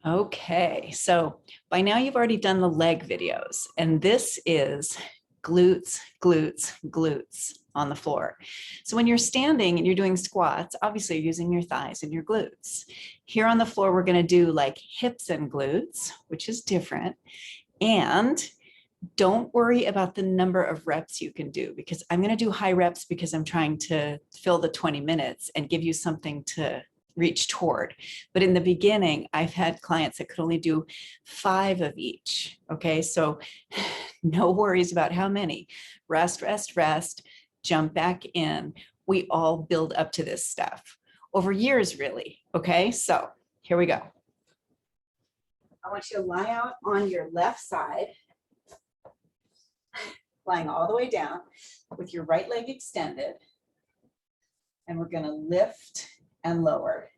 Okay, so by now you've already done the leg videos, and this is glutes, glutes, glutes on the floor. So when you're standing and you're doing squats, obviously you're using your thighs and your glutes. Here on the floor, we're going to do like hips and glutes, which is different. And don't worry about the number of reps you can do, because I'm going to do high reps because I'm trying to fill the 20 minutes and give you something to reach toward. But in the beginning, I've had clients that could only do 5 of each. Okay, so no worries about how many. Rest, rest, rest, jump back in. We all build up to this stuff over years, really. Okay, so here we go. I want you to lie out on your left side, lying all the way down with your right leg extended. And we're going to lift and lower.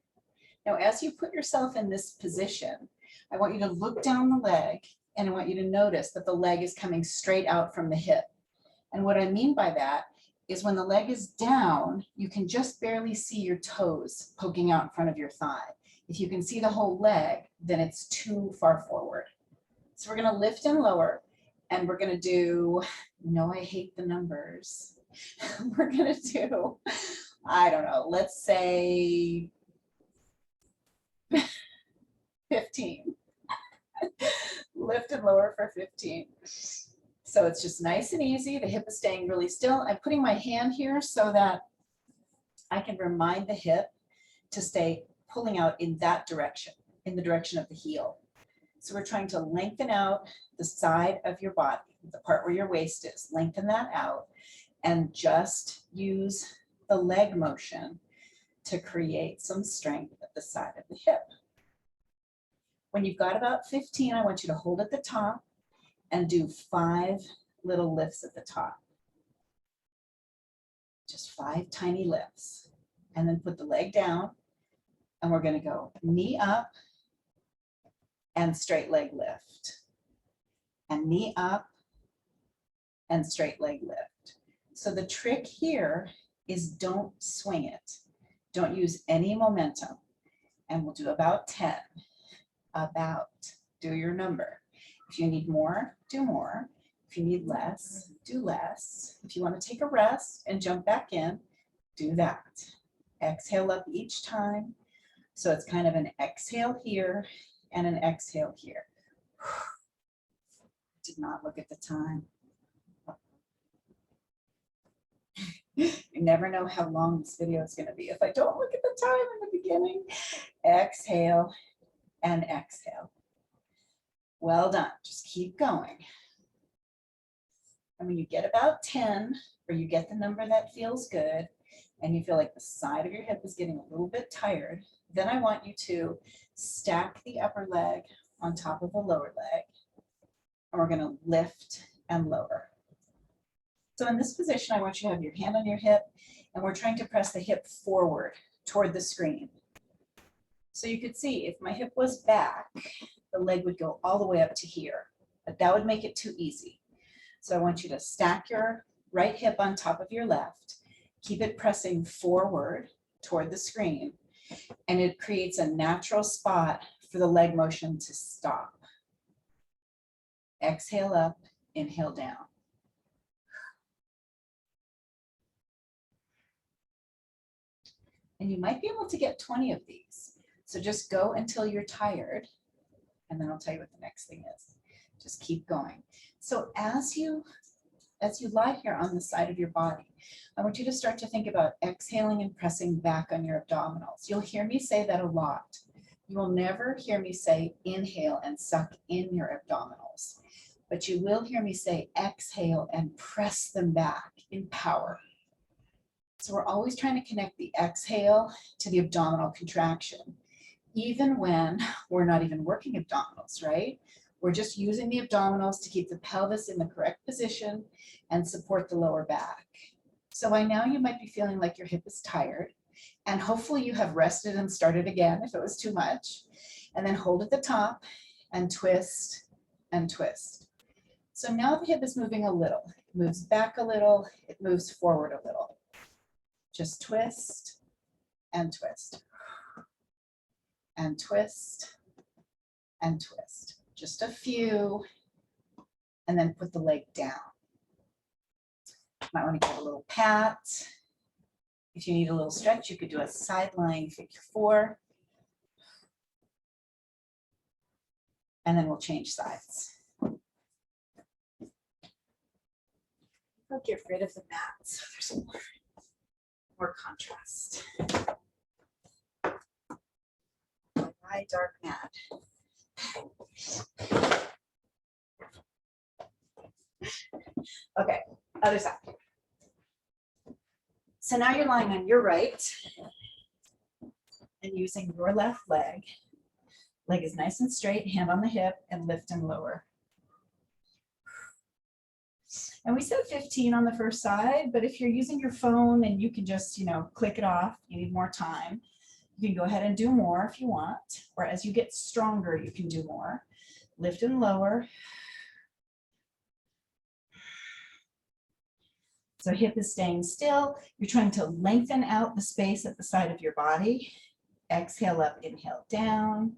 Now, as you put yourself in this position, I want you to look down the leg, and I want you to notice that the leg is coming straight out from the hip. And what I mean by that is when the leg is down, you can just barely see your toes poking out in front of your thigh. If you can see the whole leg, then it's too far forward. So we're going to lift and lower, and we're going to do, no, I hate the numbers. We're going to do, I don't know, let's say 15. Lift and lower for 15. So it's just nice and easy. The hip is staying really still. I'm putting my hand here so that I can remind the hip to stay pulling out in that direction, in the direction of the heel. So we're trying to lengthen out the side of your body, the part where your waist is, lengthen that out, and just use the leg motion to create some strength at the side of the hip. When you've got about 15, I want you to hold at the top and do 5 little lifts at the top. Just 5 tiny lifts. And then put the leg down, and we're going to go knee up and straight leg lift. And knee up and straight leg lift. So the trick here is don't swing it. Don't use any momentum. And we'll do about 10. Do your number. If you need more, do more. If you need less, do less. If you want to take a rest and jump back in, do that. Exhale up each time. So it's kind of an exhale here and an exhale here. Did not look at the time. You never know how long this video is going to be if I don't look at the time in the beginning. Exhale and exhale. Well done. Just keep going. And when you get about 10, or you get the number that feels good, and you feel like the side of your hip is getting a little bit tired, then I want you to stack the upper leg on top of the lower leg, and we're going to lift and lower. So in this position, I want you to have your hand on your hip, and we're trying to press the hip forward toward the screen. So you could see if my hip was back, the leg would go all the way up to here, but that would make it too easy. So I want you to stack your right hip on top of your left, keep it pressing forward toward the screen, and it creates a natural spot for the leg motion to stop. Exhale up, inhale down. And you might be able to get 20 of these. So just go until you're tired, and then I'll tell you what the next thing is. Just keep going. So as you lie here on the side of your body, I want you to start to think about exhaling and pressing back on your abdominals. You'll hear me say that a lot. You will never hear me say inhale and suck in your abdominals, but you will hear me say exhale and press them back in power. So we're always trying to connect the exhale to the abdominal contraction, even when we're not even working abdominals, right? We're just using the abdominals to keep the pelvis in the correct position and support the lower back. So by now you might be feeling like your hip is tired, and hopefully you have rested and started again if it was too much. And then hold at the top and twist and twist. So now the hip is moving a little. It moves back a little, it moves forward a little. Just twist and twist and twist and twist. Just a few, and then put the leg down. Might want to give a little pat. If you need a little stretch, you could do a side lying figure 4. And then we'll change sides. I'll get rid of the mat so there's more contrast. My dark mat. Okay, other side. So now you're lying on your right and using your left leg. Leg is nice and straight, hand on the hip, and lift and lower. And we said 15 on the first side, but if you're using your phone and you can just, click it off, you need more time, you can go ahead and do more if you want, or as you get stronger, you can do more. Lift and lower. So hip is staying still. You're trying to lengthen out the space at the side of your body. Exhale up, inhale down.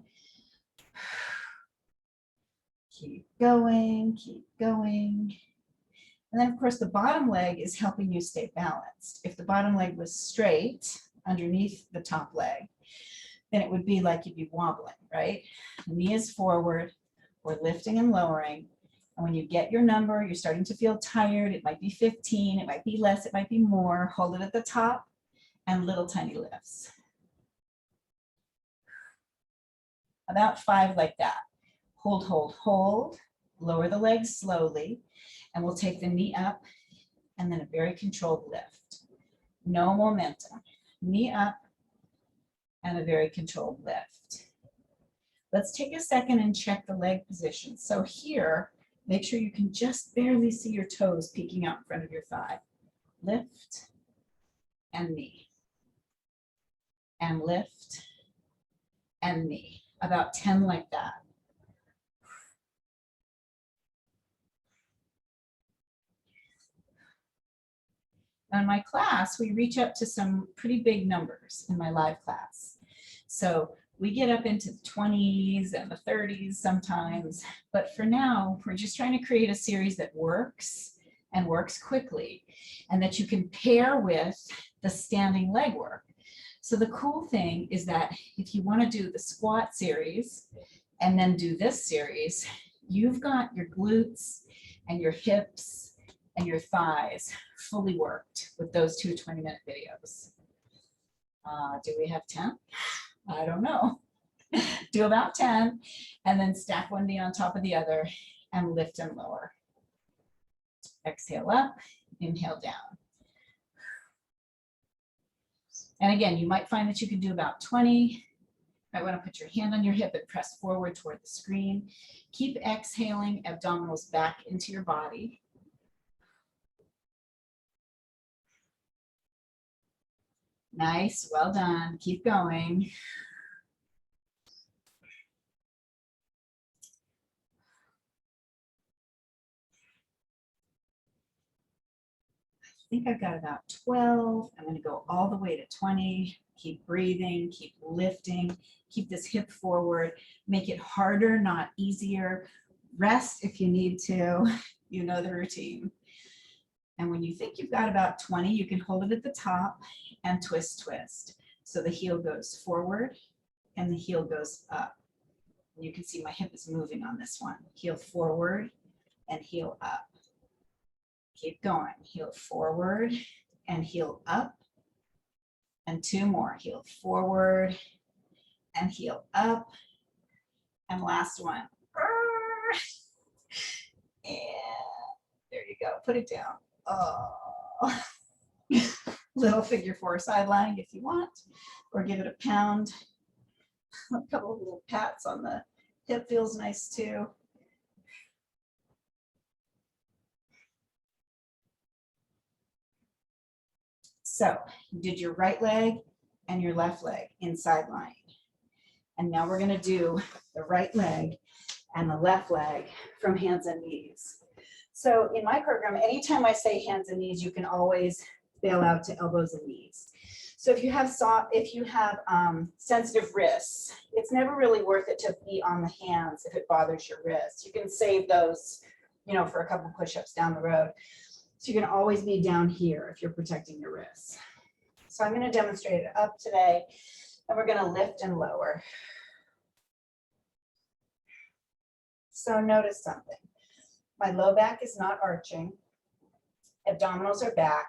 Keep going, keep going. And then of course the bottom leg is helping you stay balanced. If the bottom leg was straight underneath the top leg, then it would be like you'd be wobbling, right? The knee is forward, we're lifting and lowering. And when you get your number, you're starting to feel tired. It might be 15, it might be less, it might be more. Hold it at the top and little tiny lifts. About 5 like that. Hold, hold, hold. Lower the legs slowly. And we'll take the knee up and then a very controlled lift. No momentum. Knee up and a very controlled lift. Let's take a second and check the leg position. So here, make sure you can just barely see your toes peeking out in front of your thigh. Lift and knee. And lift and knee. About 10 like that. Now in my class, we reach up to some pretty big numbers in my live class. So we get up into the 20s and the 30s sometimes, but for now, we're just trying to create a series that works and works quickly and that you can pair with the standing leg work. So the cool thing is that if you want to do the squat series and then do this series, you've got your glutes and your hips and your thighs fully worked with those 2 20-minute videos. Do we have 10? I don't know. Do about 10 and then stack one knee on top of the other and lift and lower. Exhale up, inhale down. And again, you might find that you can do about 20. You might want to put your hand on your hip and press forward toward the screen. Keep exhaling, abdominals back into your body. Nice, well done. Keep going. I think I've got about 12. I'm going to go all the way to 20. Keep breathing, keep lifting, keep this hip forward. Make it harder, not easier. Rest if you need to. You know the routine. And when you think you've got about 20, you can hold it at the top and twist, twist. So the heel goes forward and the heel goes up. You can see my hip is moving on this one. Heel forward and heel up. Keep going. Heel forward and heel up. And 2 more. Heel forward and heel up. And last one. And there you go. Put it down. Oh. Little figure 4 side lying if you want, or give it a pound. A couple of little pats on the hip feels nice too. So you did your right leg and your left leg inside lying. And now we're going to do the right leg and the left leg from hands and knees. So in my program, anytime I say hands and knees, you can always bail out to elbows and knees. So if you have sensitive wrists, it's never really worth it to be on the hands if it bothers your wrists. You can save those, you know, for a couple push-ups down the road. So you can always be down here if you're protecting your wrists. So I'm going to demonstrate it up today, and we're going to lift and lower. So notice something. My low back is not arching. Abdominals are back.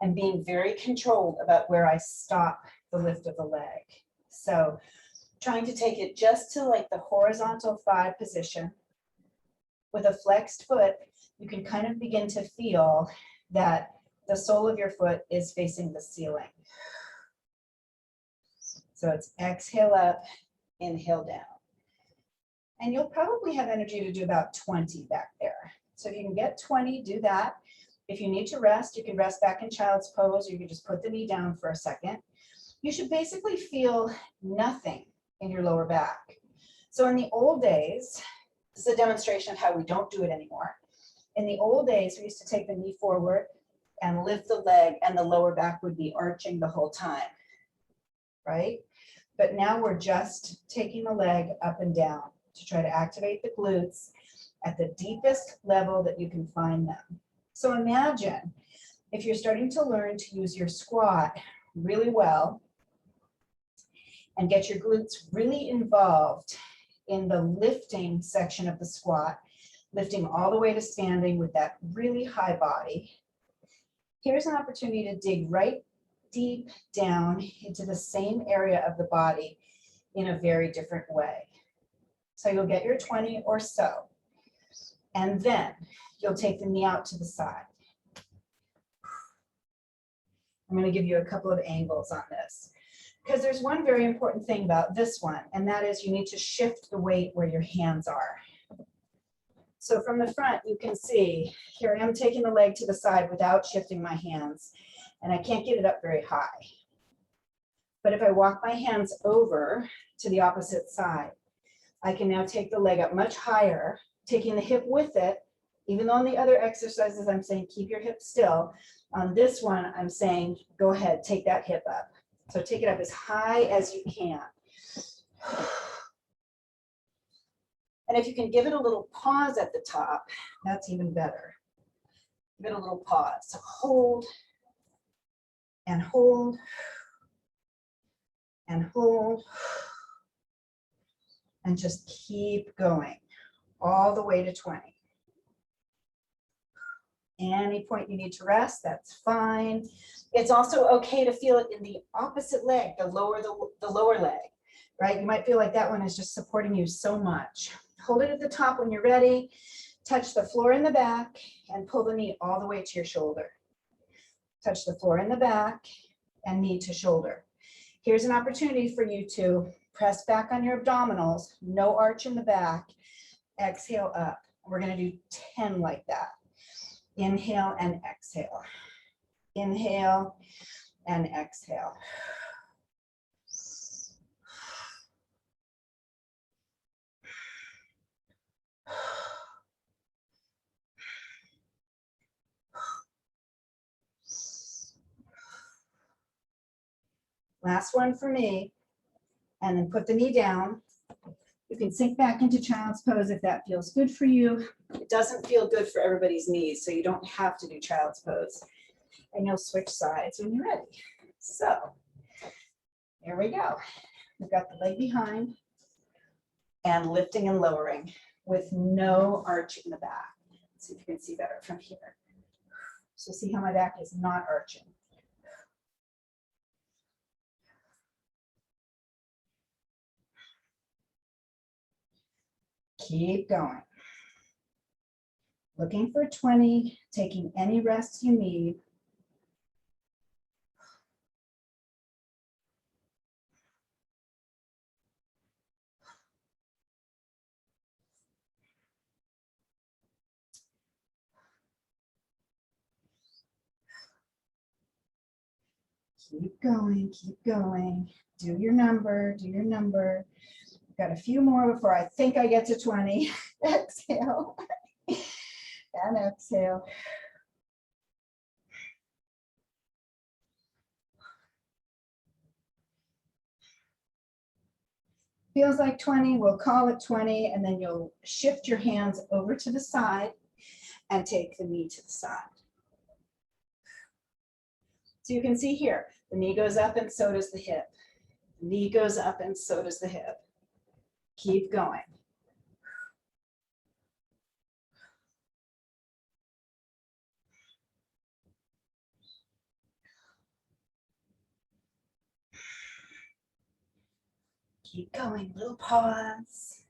I'm being very controlled about where I stop the lift of the leg. So trying to take it just to like the horizontal 5 position. With a flexed foot, you can kind of begin to feel that the sole of your foot is facing the ceiling. So it's exhale up, inhale down. And you'll probably have energy to do about 20 back there. So if you can get 20, do that. If you need to rest, you can rest back in child's pose, or you can just put the knee down for a second. You should basically feel nothing in your lower back. So in the old days, this is a demonstration of how we don't do it anymore. In the old days, we used to take the knee forward and lift the leg, and the lower back would be arching the whole time, right? But now we're just taking the leg up and down to try to activate the glutes at the deepest level that you can find them. So imagine if you're starting to learn to use your squat really well and get your glutes really involved in the lifting section of the squat, lifting all the way to standing with that really high body. Here's an opportunity to dig right deep down into the same area of the body in a very different way. So you'll get your 20 or so, and then you'll take the knee out to the side. I'm going to give you a couple of angles on this, because there's one very important thing about this one, and that is you need to shift the weight where your hands are. So from the front, you can see here I am taking the leg to the side without shifting my hands, and I can't get it up very high. But if I walk my hands over to the opposite side, I can now take the leg up much higher, taking the hip with it. Even though on the other exercises, I'm saying keep your hip still. On this one, I'm saying go ahead, take that hip up. So take it up as high as you can. And if you can give it a little pause at the top, that's even better. Give it a little pause. So hold and hold and hold and just keep going all the way to 20. Any point you need to rest, that's fine. It's also okay to feel it in the opposite leg, the lower leg, right? You might feel like that one is just supporting you so much. Hold it at the top when you're ready. Touch the floor in the back and pull the knee all the way to your shoulder. Touch the floor in the back and knee to shoulder. Here's an opportunity for you to press back on your abdominals, no arch in the back. Exhale up. We're going to do 10 like that. Inhale and exhale. Inhale and exhale. Last one for me. And then put the knee down. You can sink back into child's pose if that feels good for you. It doesn't feel good for everybody's knees, so you don't have to do child's pose. And you'll switch sides when you're ready. So here we go. We've got the leg behind and lifting and lowering with no arch in the back. Let's see if you can see better from here. So see how my back is not arching. Keep going. Looking for 20, taking any rest you need. Keep going, keep going. Do your number, do your number. Got a few more before I think I get to 20. Exhale and exhale. feels like 20, we'll call it 20, and then you'll shift your hands over to the side and take the knee to the side. So you can see here, the knee goes up and so does the hip. The knee goes up and so does the hip. Keep going. Keep going, little pause.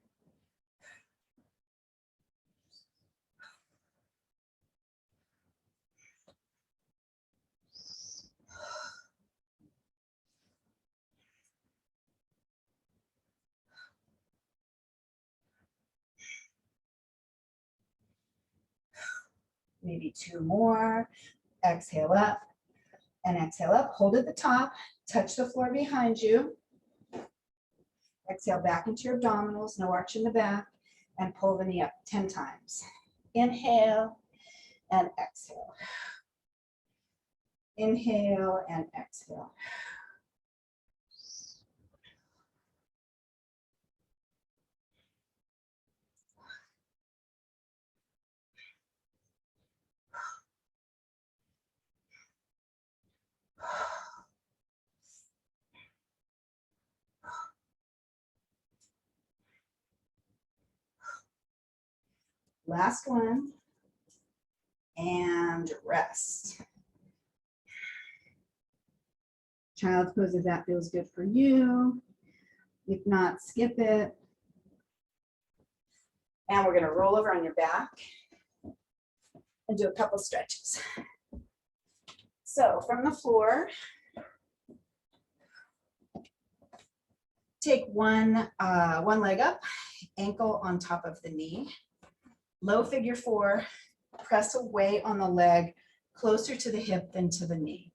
Maybe 2 more. Exhale up and exhale up. Hold at the top, touch the floor behind you. Exhale back into your abdominals, no arch in the back, and pull the knee up 10 times. Inhale and exhale. Inhale and exhale. Last one. And rest. Child's pose if that feels good for you. If not, skip it. And we're going to roll over on your back and do a couple stretches. So from the floor, take one leg up, ankle on top of the knee. Low figure 4, press away on the leg, closer to the hip than to the knee.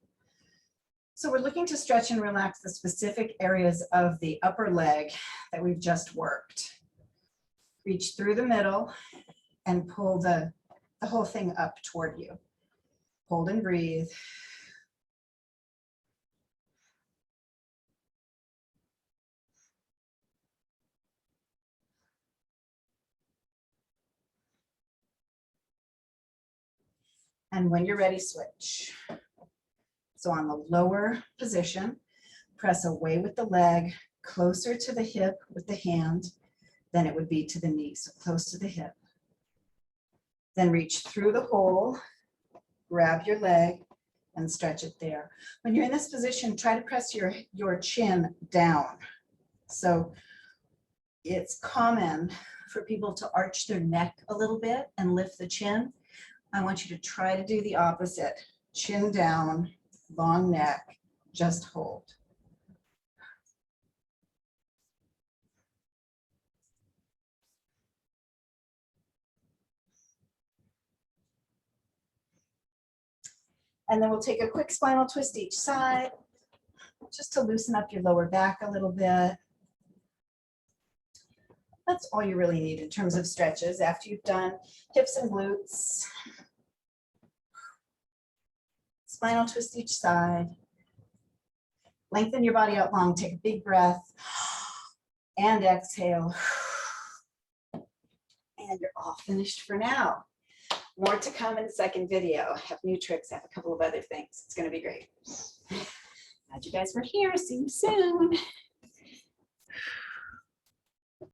So we're looking to stretch and relax the specific areas of the upper leg that we've just worked. Reach through the middle and pull the whole thing up toward you. Hold and breathe. And when you're ready, switch. So on the lower position, press away with the leg, closer to the hip with the hand than it would be to the knee, so close to the hip. Then reach through the hole, grab your leg, and stretch it there. When you're in this position, try to press your chin down. So it's common for people to arch their neck a little bit and lift the chin. I want you to try to do the opposite. Chin down, long neck, just hold. And then we'll take a quick spinal twist each side, just to loosen up your lower back a little bit. That's all you really need in terms of stretches after you've done hips and glutes. Spinal twist each side. Lengthen your body out long. Take a big breath and exhale. And you're all finished for now. More to come in the second video. I have new tricks. I have a couple of other things. It's going to be great. Glad you guys were here. See you soon.